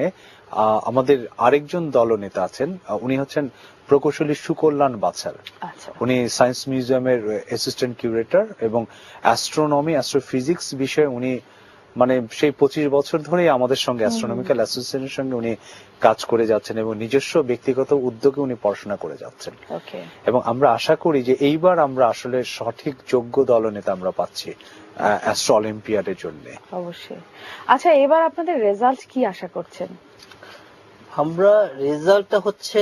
Speaker 2: আমাদের আরেকজন দলনেতা আছেন, উনি হচ্ছেন প্রকৌশলী সুকল্যাণ বাছাল। উনি সায়েন্স মিউজিয়ামের অ্যাসিস্ট্যান্ট কিউরেটর এবং অ্যাস্ট্রোনমি অ্যাস্ট্রোফিজিক্স বিষয়ে উনি মানে সেই 25 বছর ধরেই আমাদের সঙ্গে অ্যাস্ট্রোনমিক্যাল অ্যাসোসিয়েশনের সঙ্গে উনি কাজ করে যাচ্ছেন এবং নিজস্ব ব্যক্তিগত উদ্যোগে উনি পড়াশোনা করে যাচ্ছেন। এবং আমরা আশা করি যে এইবার আমরা আসলে সঠিক যোগ্য দলনেতা আমরা পাচ্ছি অ্যাস্ট্রো অলিম্পিয়াডের জন্য।
Speaker 1: অবশ্যই। আচ্ছা, এবার আপনাদের রেজাল্ট কি আশা করছেন?
Speaker 3: আমরা রেজাল্টটা হচ্ছে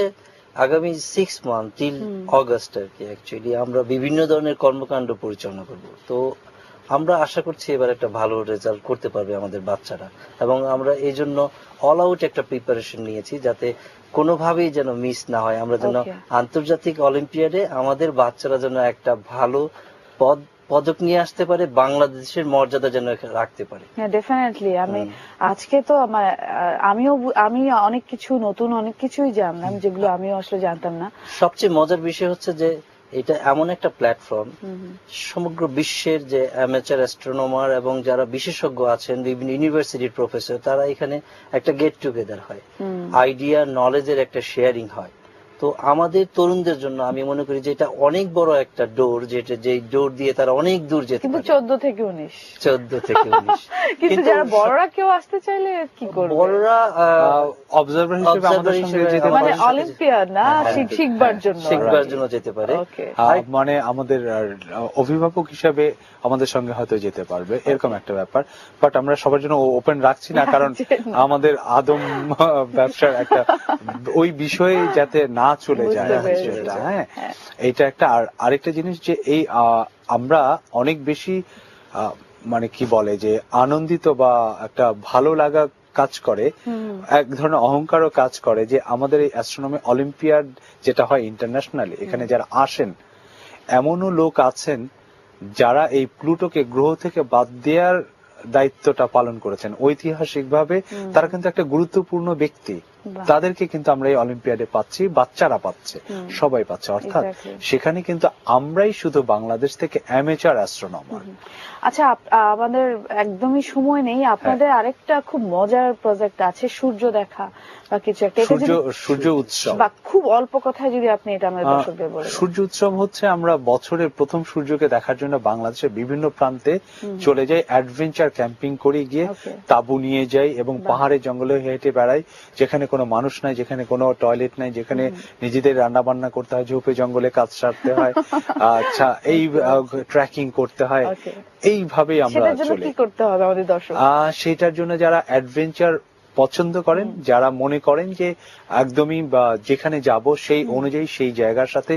Speaker 3: আগামী 6 মান্থ টিল অগাস্ট আর কি। অ্যাকচুয়ালি আমরা বিভিন্ন ধরনের কর্মকাণ্ড পরিচালনা করব, তো আমরা আশা করছি এবার একটা ভালো রেজাল্ট করতে পারবে আমাদের বাচ্চারা, এবং আমরা এই জন্য অল আউট একটা প্রিপারেশন নিয়েছি যাতে কোনোভাবেই যেন মিস না হয়। আমরা যেন আন্তর্জাতিক অলিম্পিয়াডে আমাদের বাচ্চারা যেন একটা ভালো পদক নিয়ে আসতে পারে, বাংলাদেশের মর্যাদা যেন রাখতে পারে।
Speaker 1: হ্যাঁ, ডেফিনেটলি। আজকে তো আমি অনেক কিছু নতুন অনেক কিছুই জানলাম যেগুলো আমিও আসলে জানতাম না।
Speaker 3: সবচেয়ে মজার বিষয় হচ্ছে যে এটা এমন একটা প্ল্যাটফর্ম, সমগ্র বিশ্বের যে অ্যামেচার অ্যাস্ট্রোনমার এবং যারা বিশেষজ্ঞ আছেন, বিভিন্ন ইউনিভার্সিটির প্রফেসর, তারা এখানে একটা গেট টুগেদার হয়, আইডিয়া নলেজের একটা শেয়ারিং হয়। তো আমাদের তরুণদের জন্য আমি মনে করি যে এটা অনেক বড় একটা ডোর, যেটা যে ডোর দিয়ে তারা অনেক দূর যেতে পারে।
Speaker 1: কিন্তু 14 থেকে 19 কিন্তু যারা বড়রা কেউ আসতে চাইলে কি করবে?
Speaker 3: বড়রা
Speaker 2: অবজারভার হিসেবে আমাদের সঙ্গে যেতে পারে,
Speaker 1: মানে অলিম্পিয়াড না, শিখবার জন্য
Speaker 3: যেতে পারে।
Speaker 2: মানে আমাদের অভিভাবক হিসেবে আমাদের সঙ্গে হয়তো যেতে পারবে, এরকম একটা ব্যাপার। বাট আমরা সবার জন্য ওপেন রাখছি না, কারণ আমাদের আদম ব্যবসার একটা ওই বিষয়ে যাতে না চলে যায়। হ্যাঁ, এইটা একটা। আর আরেকটা জিনিস যে এই আমরা অনেক বেশি মানে কি বলে যে আনন্দিত বা একটা ভালো লাগা কাজ করে, এক ধরনের অহংকারও কাজ করে যে আমাদের এই অ্যাস্ট্রোনমি অলিম্পিয়াড যেটা হয় ইন্টারন্যাশনালি, এখানে যারা আসেন এমনও লোক আছেন যারা এই প্লুটোকে গ্রহ থেকে বাদ দেওয়ার দায়িত্বটা পালন করেছেন ঐতিহাসিকভাবে। তারা কিন্তু একটা গুরুত্বপূর্ণ ব্যক্তি, তাদেরকে কিন্তু আমরা এই অলিম্পিয়াডে পাচ্ছি, বাচ্চারা পাচ্ছে, সবাই পাচ্ছে। অর্থাৎ সেখানে কিন্তু আমরাই শুধু বাংলাদেশ থেকে অ্যামেচার অ্যাস্ট্রোনমার।
Speaker 1: আচ্ছা, আমাদের একদমই সময় নেই। আপনাদের আরেকটা খুব মজার প্রজেক্ট আছে, সূর্য দেখা বা কিছু একটা,
Speaker 2: সূর্য উৎসব,
Speaker 1: বা খুব অল্প কথায় যদি আপনি এটা আমাদের দর্শকদের বলেন।
Speaker 2: সূর্য উৎসব হচ্ছে আমরা বছরের প্রথম সূর্যকে দেখার জন্য বাংলাদেশের বিভিন্ন প্রান্তে চলে যাই, অ্যাডভেঞ্চার ক্যাম্পিং করে গিয়ে তাঁবু নিয়ে যাই এবং পাহাড়ে জঙ্গলে হেঁটে বেড়াই, যেখানে কোনো মানুষ নাই, যেখানে কোনো টয়লেট নাই, যেখানে নিজেদের রান্না বান্না করতে হয়, ঝোপে জঙ্গলে কাজ সারতে হয়, আচ্ছা এই ট্রেকিং করতে হয়। এইভাবেই আমরা চলে।
Speaker 1: কি করতে হবে আমাদের দর্শক?
Speaker 2: সেটার জন্য যারা অ্যাডভেঞ্চার পছন্দ করেন, যারা মনে করেন যে একদমই বা যেখানে যাব সেই অনুযায়ী সেই জায়গার সাথে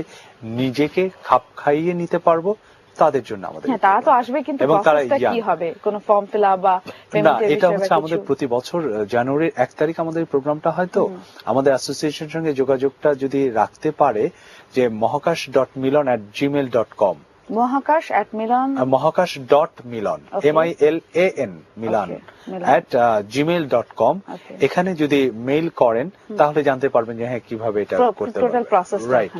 Speaker 2: নিজেকে খাপ খাইয়ে নিতে পারবো, তাদের জন্য আমাদের।
Speaker 1: তারা তো আসবে, কিন্তু প্রসেসটা কি হবে? কোনো ফর্ম ফিল আপ বা পেমেন্টের বিষয়?
Speaker 2: এটা হচ্ছে আমাদের প্রতি বছর জানুয়ারির 1 তারিখ আমাদের প্রোগ্রামটা হয়। তো আমাদের অ্যাসোসিয়েশনের সঙ্গে যোগাযোগটা যদি রাখতে পারে যে mohakash.milan@gmail.com,
Speaker 1: mohakash@milan,
Speaker 2: mohakash.milan MILAN Milan @gmail.com, এখানে যদি মেইল করেন তাহলে জানতে পারবেন যে হ্যাঁ কিভাবে এটা করতে হবে।
Speaker 1: Total process.
Speaker 2: রাইট।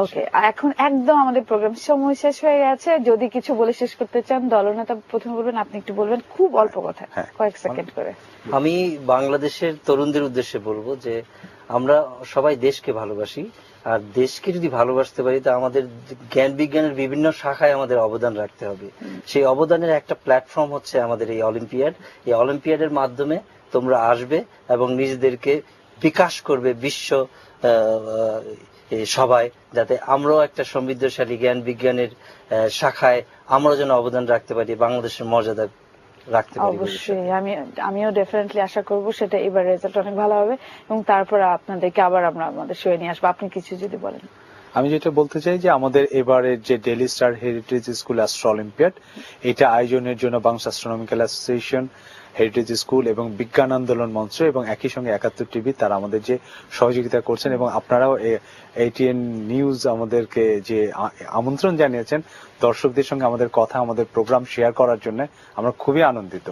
Speaker 1: ওকে, এখন একদম আমাদের প্রোগ্রাম সময় শেষ হয়ে গেছে। যদি কিছু বলে শেষ করতে চান, দলনেতা প্রথমে বলবেন, আপনি একটু বলবেন খুব অল্প কথা, কয়েক সেকেন্ড করে।
Speaker 3: আমি বাংলাদেশের তরুণদের উদ্দেশ্যে বলবো যে আমরা সবাই দেশকে ভালোবাসি, আর দেশকে যদি ভালোবাসতে পারি তা আমাদের জ্ঞান বিজ্ঞানের বিভিন্ন শাখায় আমাদের অবদান রাখতে হবে। সেই অবদানের একটা প্ল্যাটফর্ম হচ্ছে আমাদের এই অলিম্পিয়াড। এই অলিম্পিয়াডের মাধ্যমে তোমরা আসবে এবং নিজেদেরকে বিকাশ করবে বিশ্ব সবাই, যাতে আমরাও একটা সমৃদ্ধশালী জ্ঞান বিজ্ঞানের শাখায় আমরা যেন অবদান রাখতে পারি, বাংলাদেশের মর্যাদা রাখতে পারি।
Speaker 1: অবশ্যই আমিও ডেফিনেটলি আশা করব সেটা এবার রেজাল্ট অনেক ভালো হবে এবং তারপর আপনাদেরকে আবার আমরা আমাদের শোয়ে নিয়ে আসবো। আপনি কিছু যদি বলেন।
Speaker 2: আমি যেটা বলতে চাই যে আমাদের এবারের যে daily star heritage school astro olympiad, এটা আয়োজনের জন্য Bangladesh astronomical association, heritage school এবং বিজ্ঞান আন্দোলন মঞ্চ এবং একই সঙ্গে 71 টিভি তারা আমাদের যে সহযোগিতা করছেন, এবং আপনারাও ATN নিউজ আমাদেরকে যে আমন্ত্রণ জানিয়েছেন দর্শকদের সঙ্গে আমাদের কথা, আমাদের প্রোগ্রাম শেয়ার করার জন্য, আমরা খুবই আনন্দিত।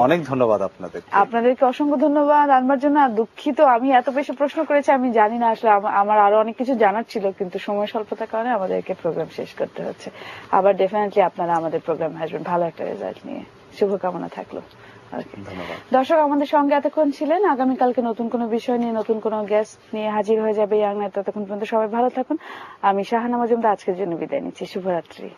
Speaker 2: অনেক ধন্যবাদ আপনাদেরকে অসংখ্য ধন্যবাদ। আনবার জন্য দুঃখিত, আমি এত বেশি প্রশ্ন করেছি, আমি জানি না আসলে আমার আরো অনেক কিছু জানার ছিল, কিন্তু সময় স্বল্পতার কারণে আমাদেরকে প্রোগ্রাম শেষ করতে হচ্ছে। আবার ডেফিনেটলি আপনারা আমাদের প্রোগ্রামে আসবেন ভালো একটা রেজাল্ট নিয়ে, শুভকামনা থাকলো। দর্শক আমাদের সঙ্গে এতক্ষণ ছিলেন। আগামীকালকে নতুন কোনো বিষয় নিয়ে, নতুন কোনো গেস্ট নিয়ে হাজির হয়ে যাবে ইয়াং নাইট। ততক্ষণ পর্যন্ত সবাই ভালো থাকুন। আমি শাহানা মজুমদার আজকের জন্য বিদায় নিচ্ছি। শুভরাত্রি।